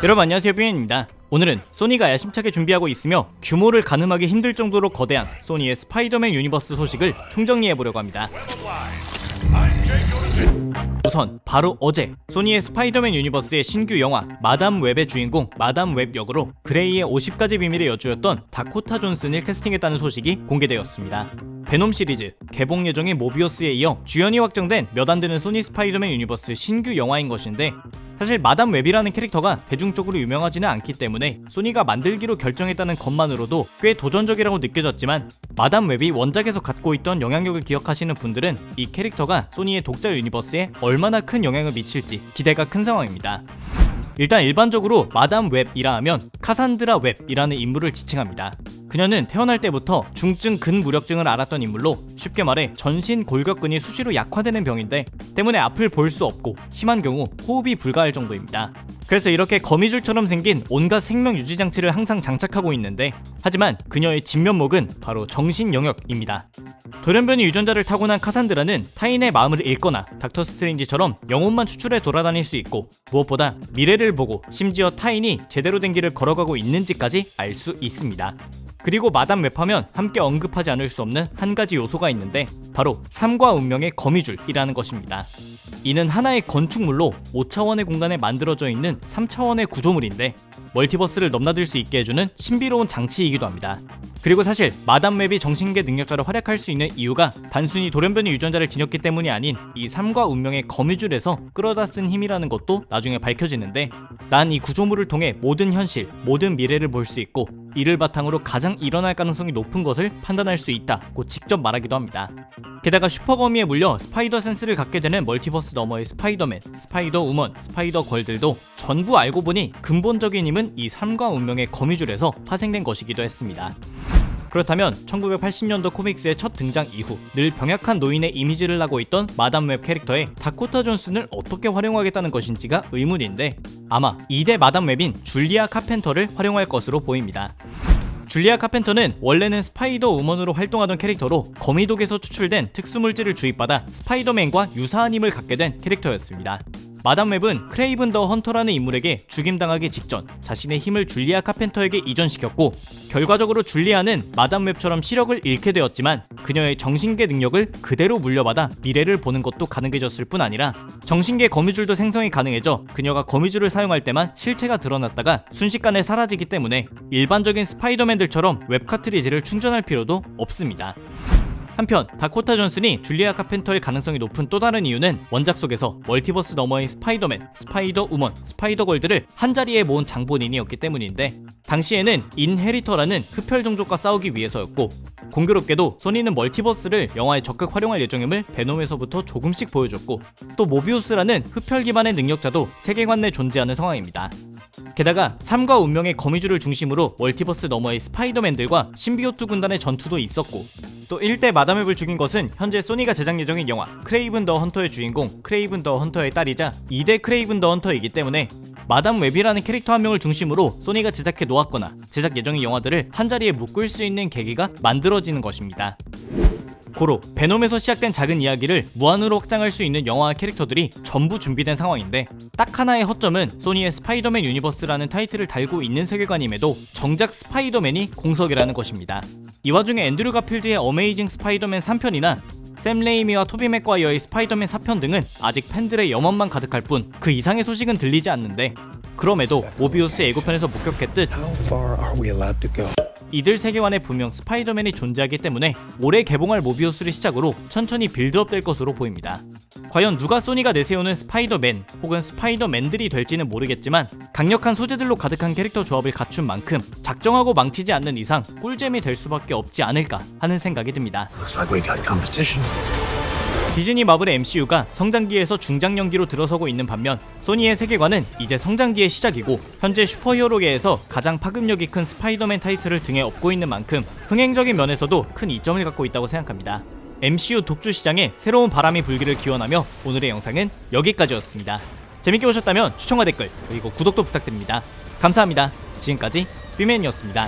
여러분 안녕하세요, 삐맨입니다. 오늘은 소니가 야심차게 준비하고 있으며 규모를 가늠하기 힘들 정도로 거대한 소니의 스파이더맨 유니버스 소식을 총정리해보려고 합니다. 우선 바로 어제 소니의 스파이더맨 유니버스의 신규 영화 마담 웹의 주인공 마담 웹 역으로 그레이의 50가지 비밀의 여주였던 다코타 존슨을 캐스팅했다는 소식이 공개되었습니다. 베놈 시리즈, 개봉 예정인 모비우스에 이어 주연이 확정된 몇 안되는 소니 스파이더맨 유니버스 신규 영화인 것인데, 사실 마담 웹이라는 캐릭터가 대중적으로 유명하지는 않기 때문에 소니가 만들기로 결정했다는 것만으로도 꽤 도전적이라고 느껴졌지만, 마담 웹이 원작에서 갖고 있던 영향력을 기억하시는 분들은 이 캐릭터가 소니의 독자 유니버스에 얼마나 큰 영향을 미칠지 기대가 큰 상황입니다. 일단 일반적으로 마담 웹이라 하면 카산드라 웹이라는 인물을 지칭합니다. 그녀는 태어날 때부터 중증 근무력증을 앓았던 인물로, 쉽게 말해 전신 골격근이 수시로 약화되는 병인데 때문에 앞을 볼 수 없고 심한 경우 호흡이 불가할 정도입니다. 그래서 이렇게 거미줄처럼 생긴 온갖 생명 유지 장치를 항상 장착하고 있는데, 하지만 그녀의 진면목은 바로 정신 영역입니다. 돌연변이 유전자를 타고난 카산드라는 타인의 마음을 읽거나 닥터 스트레인지처럼 영혼만 추출해 돌아다닐 수 있고, 무엇보다 미래를 보고 심지어 타인이 제대로 된 길을 걸어가고 있는지까지 알 수 있습니다. 그리고 마담 웹하면 함께 언급하지 않을 수 없는 한 가지 요소가 있는데, 바로 삶과 운명의 거미줄이라는 것입니다. 이는 하나의 건축물로 5차원의 공간에 만들어져 있는 3차원의 구조물인데, 멀티버스를 넘나들 수 있게 해주는 신비로운 장치이기도 합니다. 그리고 사실 마담 웹이 정신계 능력자로 활약할 수 있는 이유가 단순히 돌연변이 유전자를 지녔기 때문이 아닌 이 삶과 운명의 거미줄에서 끌어다 쓴 힘이라는 것도 나중에 밝혀지는데, 난 이 구조물을 통해 모든 현실, 모든 미래를 볼 수 있고 이를 바탕으로 가장 일어날 가능성이 높은 것을 판단할 수 있다고 직접 말하기도 합니다. 게다가 슈퍼거미에 물려 스파이더 센스를 갖게 되는 멀티버스 너머의 스파이더맨, 스파이더 우먼, 스파이더 걸들도 전부 알고 보니 근본적인 힘은 이 삶과 운명의 거미줄에서 파생된 것이기도 했습니다. 그렇다면 1980년도 코믹스의 첫 등장 이후 늘 병약한 노인의 이미지를 하고 있던 마담 웹 캐릭터의 다코타 존슨을 어떻게 활용하겠다는 것인지가 의문인데, 아마 2대 마담 웹인 줄리아 카펜터를 활용할 것으로 보입니다. 줄리아 카펜터는 원래는 스파이더 우먼으로 활동하던 캐릭터로 거미독에서 추출된 특수물질을 주입받아 스파이더맨과 유사한 힘을 갖게 된 캐릭터였습니다. 마담 웹은 크레이븐 더 헌터라는 인물에게 죽임당하기 직전 자신의 힘을 줄리아 카펜터에게 이전시켰고, 결과적으로 줄리아는 마담 웹처럼 시력을 잃게 되었지만 그녀의 정신계 능력을 그대로 물려받아 미래를 보는 것도 가능해졌을 뿐 아니라 정신계 거미줄도 생성이 가능해져 그녀가 거미줄을 사용할 때만 실체가 드러났다가 순식간에 사라지기 때문에 일반적인 스파이더맨들처럼 웹 카트리지를 충전할 필요도 없습니다. 한편 다코타 존슨이 줄리아 카펜터의 가능성이 높은 또 다른 이유는 원작 속에서 멀티버스 너머의 스파이더맨, 스파이더 우먼, 스파이더 걸들을 한자리에 모은 장본인이었기 때문인데, 당시에는 인헤리터라는 흡혈 종족과 싸우기 위해서였고, 공교롭게도 소니는 멀티버스를 영화에 적극 활용할 예정임을 베놈에서부터 조금씩 보여줬고, 또 모비우스라는 흡혈 기반의 능력자도 세계관 내 존재하는 상황입니다. 게다가 삶과 운명의 거미줄을 중심으로 멀티버스 너머의 스파이더맨들과 신비오트 군단의 전투도 있었고, 또 1대 마담 웹을 죽인 것은 현재 소니가 제작 예정인 영화 크레이븐 더 헌터의 주인공 크레이븐 더 헌터의 딸이자 2대 크레이븐 더 헌터이기 때문에 마담 웹이라는 캐릭터 한 명을 중심으로 소니가 제작해 놓았거나 제작 예정인 영화들을 한자리에 묶을 수 있는 계기가 만들어지는 것입니다. 고로 베놈에서 시작된 작은 이야기를 무한으로 확장할 수 있는 영화와 캐릭터들이 전부 준비된 상황인데, 딱 하나의 허점은 소니의 스파이더맨 유니버스라는 타이틀을 달고 있는 세계관임에도 정작 스파이더맨이 공석이라는 것입니다. 이 와중에 앤드류 가필드의 어메이징 스파이더맨 3편이나 샘 레이미와 토비 맥과이어의 스파이더맨 4편 등은 아직 팬들의 염원만 가득할 뿐 그 이상의 소식은 들리지 않는데, 그럼에도 모비우스 예고편에서 목격했듯 이들 세계관에 분명 스파이더맨이 존재하기 때문에 올해 개봉할 모비우스를 시작으로 천천히 빌드업 될 것으로 보입니다. 과연 누가 소니가 내세우는 스파이더맨 혹은 스파이더맨들이 될지는 모르겠지만, 강력한 소재들로 가득한 캐릭터 조합을 갖춘 만큼 작정하고 망치지 않는 이상 꿀잼이 될 수밖에 없지 않을까 하는 생각이 듭니다. 디즈니 마블의 MCU가 성장기에서 중장년기로 들어서고 있는 반면, 소니의 세계관은 이제 성장기의 시작이고 현재 슈퍼히어로계에서 가장 파급력이 큰 스파이더맨 타이틀을 등에 업고 있는 만큼 흥행적인 면에서도 큰 이점을 갖고 있다고 생각합니다. MCU 독주 시장에 새로운 바람이 불기를 기원하며 오늘의 영상은 여기까지였습니다. 재밌게 보셨다면 추천과 댓글 그리고 구독도 부탁드립니다. 감사합니다. 지금까지 삐맨이었습니다.